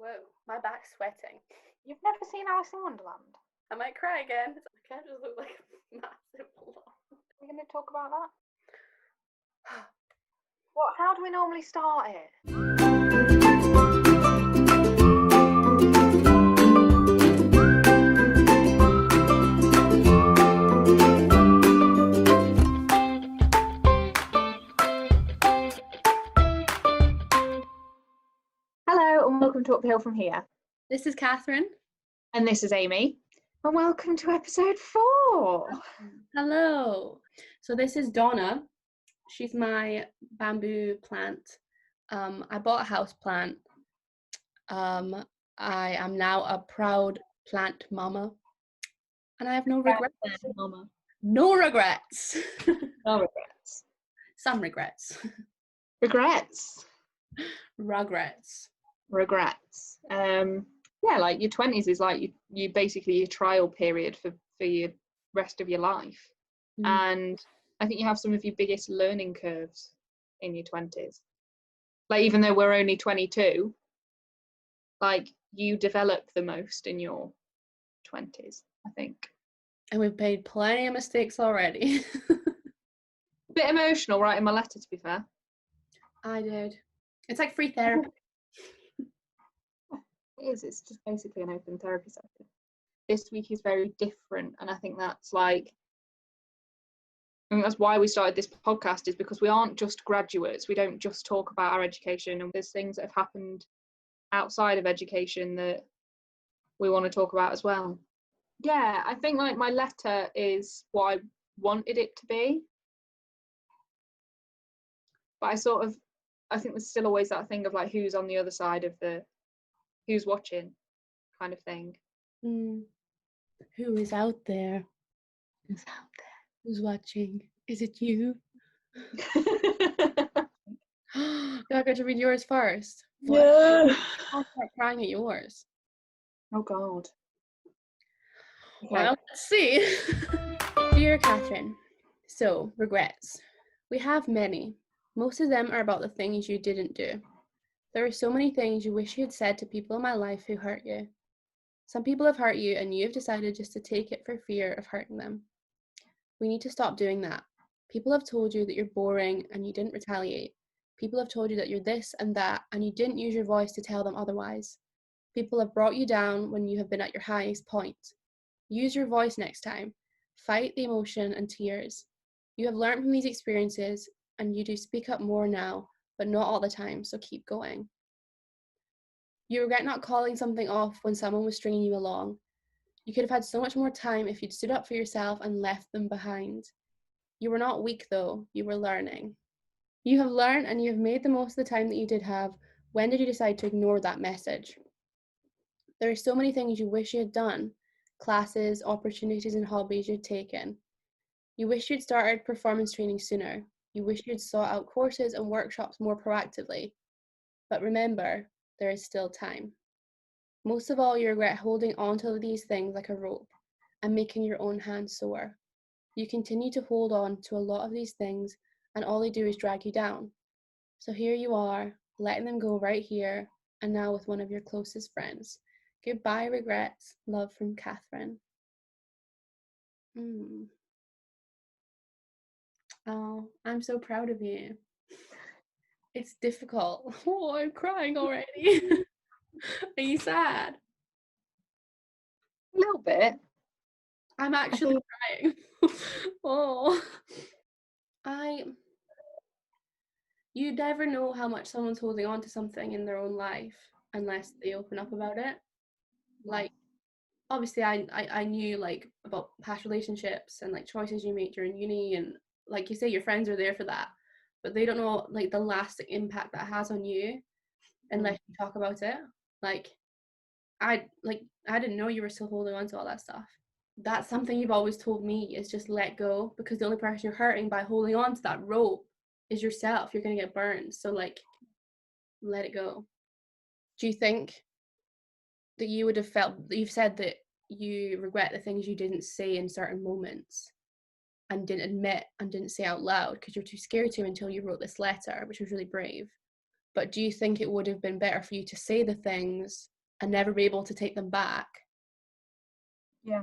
Whoa, my back's sweating. You've never seen Alice in Wonderland? I might cry again. My cat just looked like a massive blob. We're going to talk about that? What? How do we normally start it? Hello and welcome to Uphill From Here. This is Cathryn. And this is Amy. And welcome to episode 4. Hello. So this is Donna. She's my bamboo plant. I bought a house plant. I am now a proud plant mama. And I have no regrets. Mama. No regrets. No regrets. Some regrets. Regrets. Regrets. Regrets. Yeah, like your 20s is like you basically your trial period for your rest of your life. And I think you have some of your biggest learning curves in your 20s. Like, even though we're only 22, like, you develop the most in your 20s, I think. And we've made plenty of mistakes already. A bit emotional writing my letter, to be fair. I did. It's like free therapy. It is. It's just basically an open therapy session. This week is very different, and I think that's why we started this podcast, is because we aren't just graduates. We don't just talk about our education, and there's things that have happened outside of education that we want to talk about as well. Yeah, I think like my letter is what I wanted it to be, but I think there's still always that thing of like who's on the other side of who's watching kind of thing. Who is out there? Who's out there? Who's watching? Is it you? Do I get to read yours first? Yeah. I'll start crying at yours. Oh God. Okay. Well, let's see. Dear Cathryn, so regrets. We have many. Most of them are about the things you didn't do. There are so many things you wish you had said to people in my life who hurt you. Some people have hurt you and you have decided just to take it for fear of hurting them. We need to stop doing that. People have told you that you're boring and you didn't retaliate. People have told you that you're this and that and you didn't use your voice to tell them otherwise. People have brought you down when you have been at your highest point. Use your voice next time. Fight the emotion and tears. You have learned from these experiences and you do speak up more now, but not all the time, so keep going. You regret not calling something off when someone was stringing you along. You could have had so much more time if you'd stood up for yourself and left them behind. You were not weak though, you were learning. You have learned and you have made the most of the time that you did have. When did you decide to ignore that message? There are so many things you wish you had done, classes, opportunities and hobbies you'd taken. You wish you'd started performance training sooner. You wish you'd sought out courses and workshops more proactively. But remember, there is still time. Most of all, you regret holding on to these things like a rope and making your own hands sore. You continue to hold on to a lot of these things and all they do is drag you down. So here you are, letting them go right here and now with one of your closest friends. Goodbye, regrets. Love from Cathryn. Oh, I'm so proud of you. It's difficult. Oh, I'm crying already. Are you sad? A little bit. I'm actually crying. Oh. You never know how much someone's holding on to something in their own life unless they open up about it. Like, obviously I knew like about past relationships and like choices you made during uni, and like you say, your friends are there for that, but they don't know like the lasting impact that has on you unless you talk about it. Like I didn't know you were still holding on to all that stuff. That's something you've always told me, is just let go, because the only person you're hurting by holding on to that rope is yourself. You're gonna get burned. So like, let it go. Do you think that you would have felt, you've said that you regret the things you didn't say in certain moments and didn't admit and didn't say out loud because you're too scared to until you wrote this letter, which was really brave. but do you think it would have been better for you to say the things and never be able to take them back? Yeah.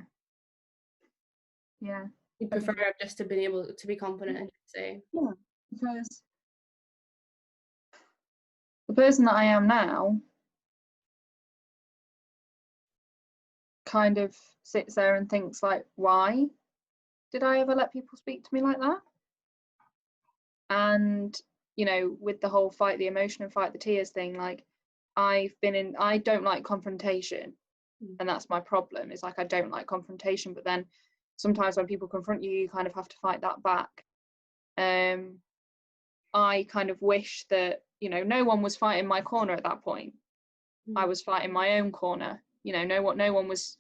Yeah. You I prefer think, just to be able to be confident and say, yeah, because the person that I am now kind of sits there and thinks like, why did I ever let people speak to me like that? And, you know, with the whole fight the emotion and fight the tears thing, like I don't like confrontation. And that's my problem. It's like I don't like confrontation, but then sometimes when people confront you, you kind of have to fight that back. I kind of wish that, you know, no one was fighting my corner at that point. I was fighting my own corner. You know, no one was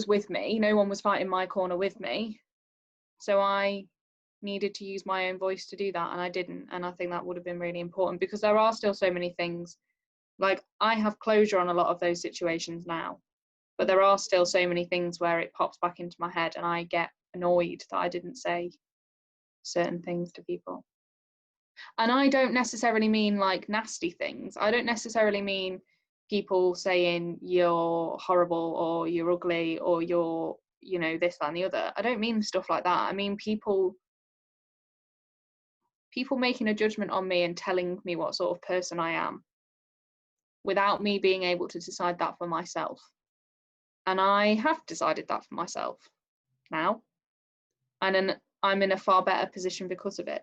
with me. No one was fighting my corner with me. So I needed to use my own voice to do that, and I didn't. And I think that would have been really important, because there are still so many things. Like, I have closure on a lot of those situations now, but there are still so many things where it pops back into my head and I get annoyed that I didn't say certain things to people. And I don't necessarily mean like nasty things. I don't necessarily mean people saying you're horrible or you're ugly or you're, you know, this, that, and the other. I don't mean stuff like that. I mean people making a judgment on me and telling me what sort of person I am without me being able to decide that for myself. And I have decided that for myself now. And then I'm in a far better position because of it.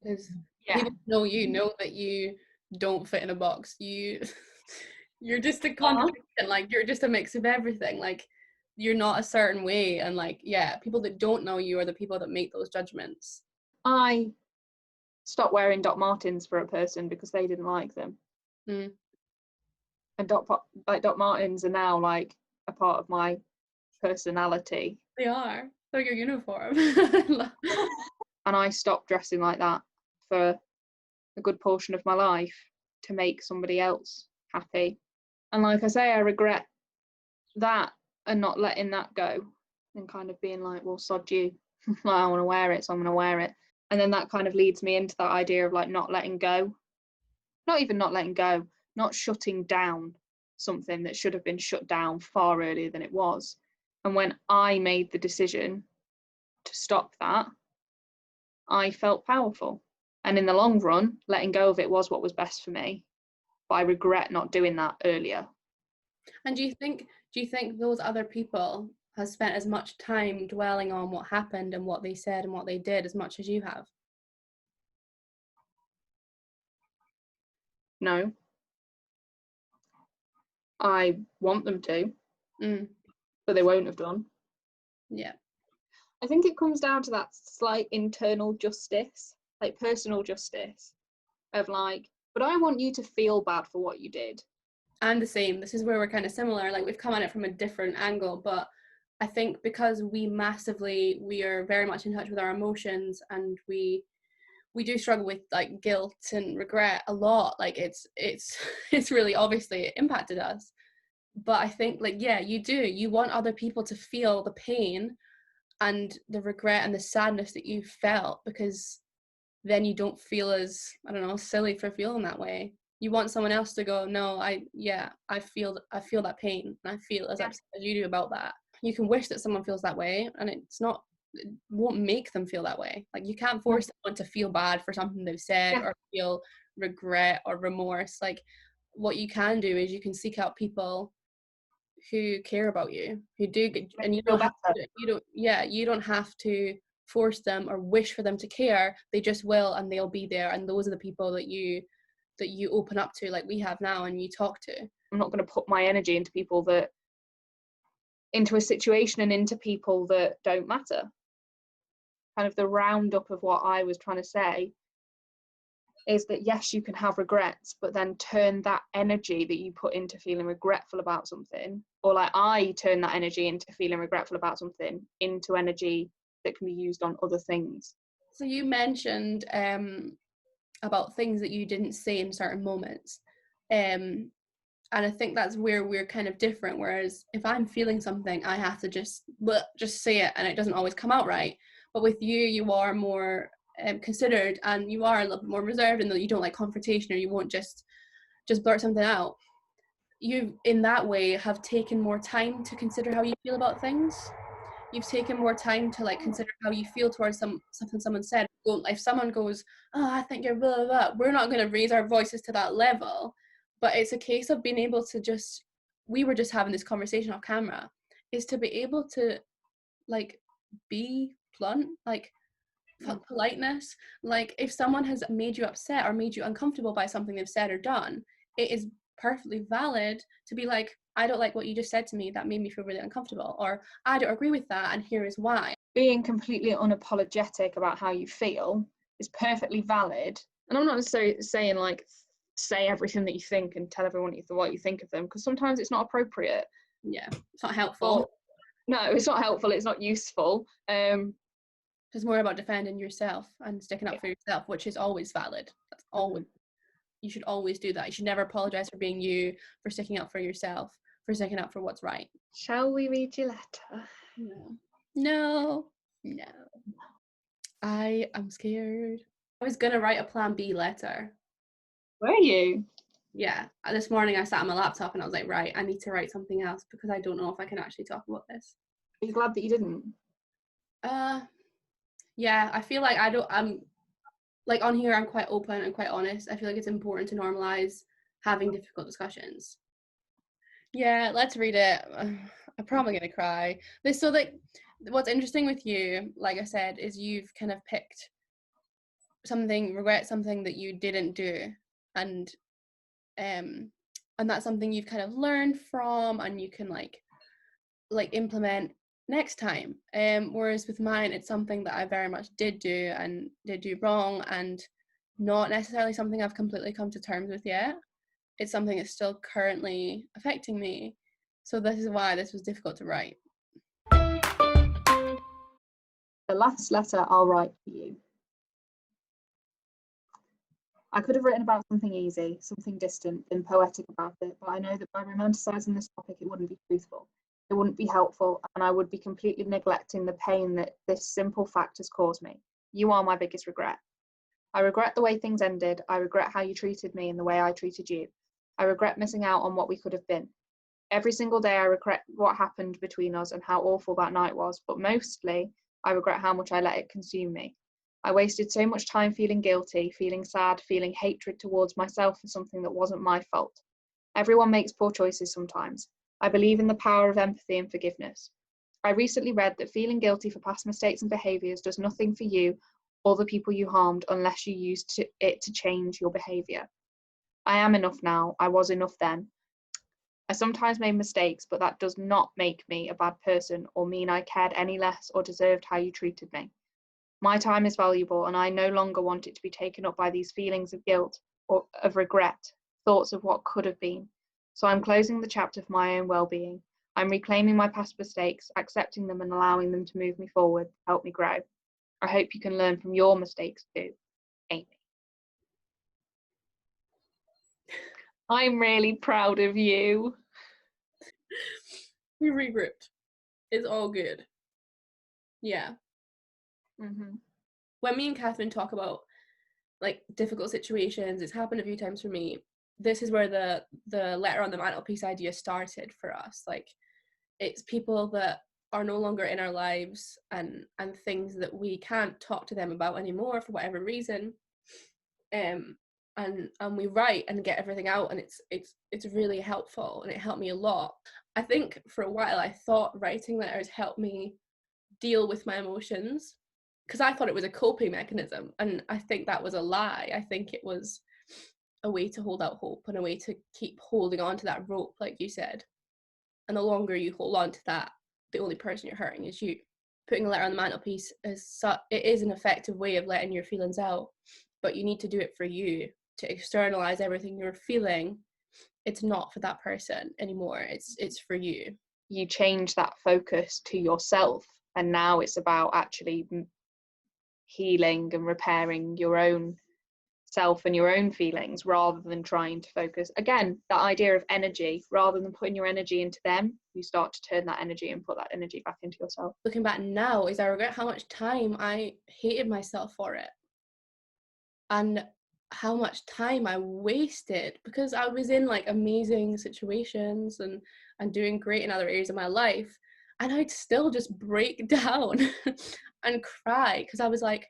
because Yeah. people know that you don't fit in a box. You're just a contradiction. Like, you're just a mix of everything. Like, you're not a certain way. And like, yeah, people that don't know you are the people that make those judgments. I stopped wearing Doc Martens for a person because they didn't like them. And Doc Martens are now like a part of my personality. They are. They're your uniform. And I stopped dressing like that for a good portion of my life to make somebody else happy. And like I say, I regret that and not letting that go and kind of being like, well, sod you. Like, I want to wear it, so I'm going to wear it. And then that kind of leads me into that idea of like not letting go. Not even not letting go, not shutting down something that should have been shut down far earlier than it was. And when I made the decision to stop that, I felt powerful. And in the long run, letting go of it was what was best for me. But I regret not doing that earlier. And do you think those other people have spent as much time dwelling on what happened and what they said and what they did as much as you have? No. I want them to, but they won't have done. Yeah. I think it comes down to that slight internal justice, like personal justice, of like, but I want you to feel bad for what you did. I'm the same. This is where we're kind of similar. Like, we've come at it from a different angle, but I think because we are very much in touch with our emotions, and we do struggle with like guilt and regret a lot. Like, it's it's really obviously impacted us. But I think, like, yeah, you want other people to feel the pain and the regret and the sadness that you felt, because then you don't feel as, I don't know, silly for feeling that way. You want someone else to go, no, I feel that pain, and I feel as upset as you do about that. You can wish that someone feels that way, and it won't make them feel that way. Like, you can't force someone to feel bad for something they've said or feel regret or remorse. Like, what you can do is you can seek out people who care about you, who do get, and you don't have to force them or wish for them to care. They just will, and they'll be there. And those are the people that you open up to, like we have now, and you talk to. I'm not going to put my energy into a situation and into people that don't matter. Kind of the roundup of what I was trying to say is that, yes, you can have regrets, but then turn that energy that you put into feeling regretful about something, or like I turn that energy into feeling regretful about something, into energy that can be used on other things. So you mentioned about things that you didn't say in certain moments. And I think that's where we're kind of different. Whereas if I'm feeling something, I have to just say it, and it doesn't always come out right. But with you, you are more considered, and you are a little bit more reserved, and that you don't like confrontation, or you won't just blurt something out, you in that way have taken more time to consider how you feel about things. You've taken more time to like consider how you feel towards something someone said. Well, if someone goes, oh, I think you're blah, blah, blah, we're not going to raise our voices to that level. But it's a case of being able to just, we were just having this conversation off camera, is to be able to like be blunt, like fuck politeness. Like if someone has made you upset or made you uncomfortable by something they've said or done, it is perfectly valid to be like, I don't like what you just said to me, that made me feel really uncomfortable, or I don't agree with that and here is why. Being completely unapologetic about how you feel is perfectly valid, and I'm not necessarily saying like say everything that you think and tell everyone what you think of them, because sometimes it's not appropriate. Yeah, it's not helpful. No, it's not helpful, it's not useful. It's more about defending yourself and sticking up for yourself, which is always valid. That's always, you should always do that. You should never apologize for being you, for sticking up for yourself, for sticking up for what's right. Shall we read your letter? No. I am scared. I was gonna write a plan B letter. Were you? Yeah. This morning I sat on my laptop and I was like, right, I need to write something else because I don't know if I can actually talk about this. Are you glad that you didn't? Yeah, I feel like I'm like on here I'm quite open and quite honest. I feel like it's important to normalize having difficult discussions. Yeah, let's read it. I'm probably gonna cry. So like what's interesting with you, like I said, is you've kind of picked regret something that you didn't do, and that's something you've kind of learned from and you can like implement next time. Whereas with mine, it's something that I very much did do and did do wrong, and not necessarily something I've completely come to terms with yet. It's something that's still currently affecting me. So this is why this was difficult to write. The last letter I'll write for you. I could have written about something easy, something distant, been poetic about it, but I know that by romanticising this topic it wouldn't be truthful. It wouldn't be helpful, and I would be completely neglecting the pain that this simple fact has caused me. You are my biggest regret. I regret the way things ended. I regret how you treated me and the way I treated you. I regret missing out on what we could have been. Every single day I regret what happened between us and how awful that night was, but mostly I regret how much I let it consume me. I wasted so much time feeling guilty, feeling sad, feeling hatred towards myself for something that wasn't my fault. Everyone makes poor choices sometimes. I believe in the power of empathy and forgiveness. I recently read that feeling guilty for past mistakes and behaviours does nothing for you or the people you harmed unless you use it to change your behaviour. I am enough now. I was enough then. I sometimes made mistakes, but that does not make me a bad person or mean I cared any less or deserved how you treated me. My time is valuable, and I no longer want it to be taken up by these feelings of guilt or of regret, thoughts of what could have been. So I'm closing the chapter for my own well-being. I'm reclaiming my past mistakes, accepting them and allowing them to move me forward, help me grow. I hope you can learn from your mistakes too, Amy. I'm really proud of you. We regrouped. It's all good. Yeah. Mm-hmm. When me and Cathryn talk about like difficult situations, it's happened a few times for me. This is where the letter on the mantelpiece idea started for us. Like, it's people that are no longer in our lives and things that we can't talk to them about anymore for whatever reason. And we write and get everything out, and it's really helpful, and it helped me a lot. I think for a while I thought writing letters helped me deal with my emotions, because I thought it was a coping mechanism, and I think that was a lie. I think it was a way to hold out hope and a way to keep holding on to that rope, like you said. And the longer you hold on to that, the only person you're hurting is you. Putting a letter on the mantelpiece it is an effective way of letting your feelings out, but you need to do it for you, to externalize everything you're feeling. It's not for that person anymore. It's for you. You change that focus to yourself, and now it's about actually healing and repairing your own self and your own feelings, rather than trying to focus again that idea of energy. Rather than putting your energy into them, you start to turn that energy and put that energy back into yourself. Looking back now, is I regret how much time I hated myself for it. and how much time I wasted because I was in like amazing situations and doing great in other areas of my life, and I'd still just break down and cry because I was like,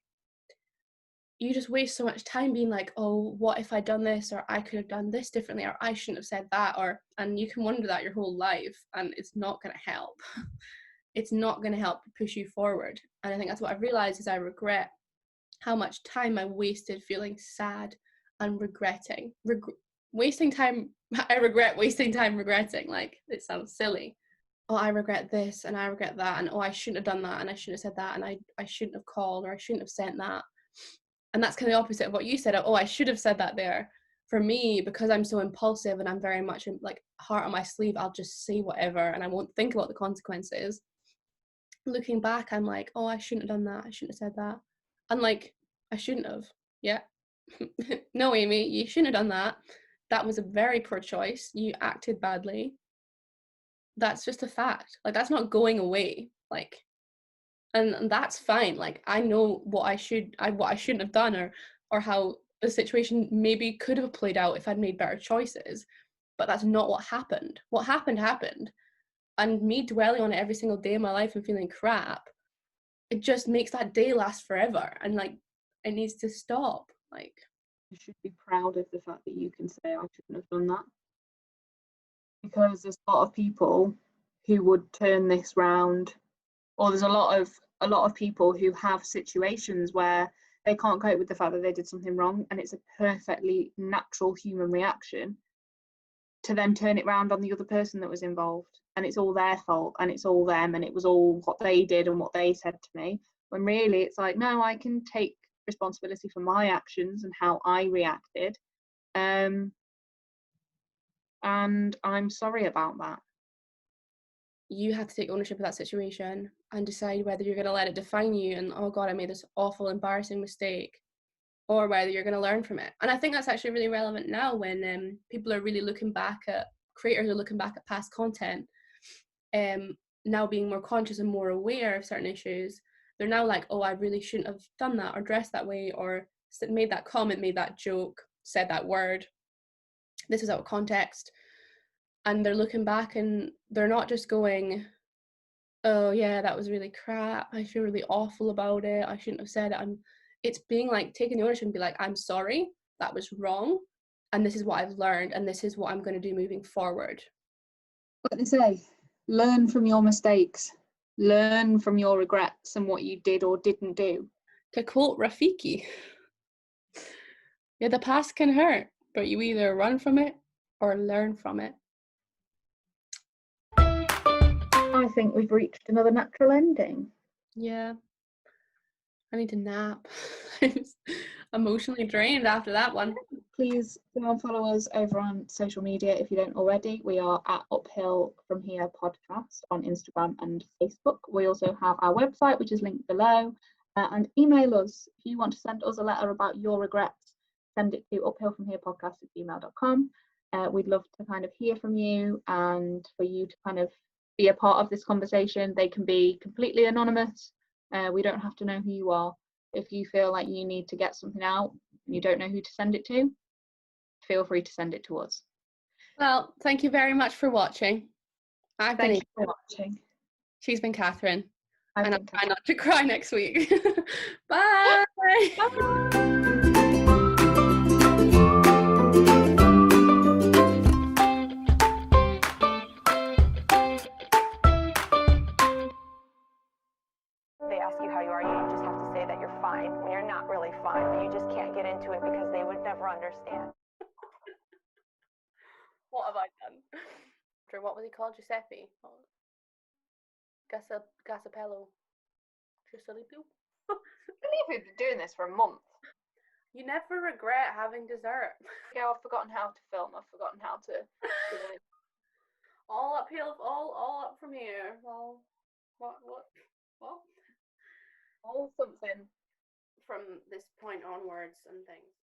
you just waste so much time being like, oh, what if I'd done this, or I could have done this differently, or I shouldn't have said that, or and you can wonder that your whole life, and it's not going to help. It's not going to help push you forward. And I think that's what I've realized is I regret how much time I wasted feeling sad and regretting. Wasting time, I regret wasting time regretting. Like, it sounds silly. Oh, I regret this and I regret that, and oh, I shouldn't have done that and I shouldn't have said that, and I shouldn't have called or I shouldn't have sent that. And that's kind of the opposite of what you said. Oh, I should have said that there. For me, because I'm so impulsive and I'm very much like heart on my sleeve, I'll just say whatever and I won't think about the consequences. Looking back, I'm like, oh, I shouldn't have done that. I shouldn't have said that. And like, I shouldn't have. Yeah. No, Amy, you shouldn't have done that. That was a very poor choice. You acted badly. That's just a fact. Like, that's not going away. Like, and that's fine. Like, I know what I shouldn't have done, or how the situation maybe could have played out if I'd made better choices. But that's not what happened. What happened. And me dwelling on it every single day of my life and feeling crap, it just makes that day last forever, and like, it needs to stop. Like, You should be proud of the fact that you can say I shouldn't have done that, because there's a lot of people who would turn this round, or there's a lot of people who have situations where they can't cope with the fact that they did something wrong, and it's a perfectly natural human reaction to then turn it round on the other person that was involved, and it's all their fault and it's all them and it was all what they did and what they said to me, when really it's like, no, I can take responsibility for my actions and how I reacted, and I'm sorry about that. you have to take ownership of that situation and decide whether you're going to let it define you and, oh god, I made this awful embarrassing mistake, or whether you're going to learn from it. And I think that's actually really relevant now when people are really looking back at, creators are looking back at past content, now being more conscious and more aware of certain issues. They're now like, oh, I really shouldn't have done that or dressed that way or made that comment, made that joke, said that word. This is out of context. And they're looking back and they're not just going, oh yeah, that was really crap, I feel really awful about it, I shouldn't have said it. It's being like, taking the ownership and be like, I'm sorry, that was wrong, and this is what I've learned, and this is what I'm going to do moving forward. What they say, learn from your mistakes, learn from your regrets and what you did or didn't do. To quote Rafiki, yeah, the past can hurt, but you either run from it or learn from it. I think we've reached another natural ending. Yeah, I need to nap. I'm emotionally drained after that one. Please go and follow us over on social media if you don't already. We are at Uphill From Here Podcast on Instagram and Facebook. We also have our website, which is linked below, and email us if you want to send us a letter about your regrets. Send it to uphillfromherepodcast@gmail.com. We'd love to kind of hear from you and for you to kind of be a part of this conversation. They can be completely anonymous. We don't have to know who you are. If you feel like you need to get something out and you don't know who to send it to, feel free to send it to us. Well, thank you very much for watching. Thank you for watching. She's been Cathryn. I've And been I'll try not to cry next week. Bye. They ask you how you are, you just have to say that you're fine when you're not really fine, but you just can't get into it because they would never understand. What have I done? What was he called? Giuseppe? Gasapello. Giuseppe? I believe we've been doing this for a month. You never regret having dessert. Yeah, I've forgotten how to film. I've forgotten how to do it. All uphill, all up from here. All what? All All something. from this point onwards and things.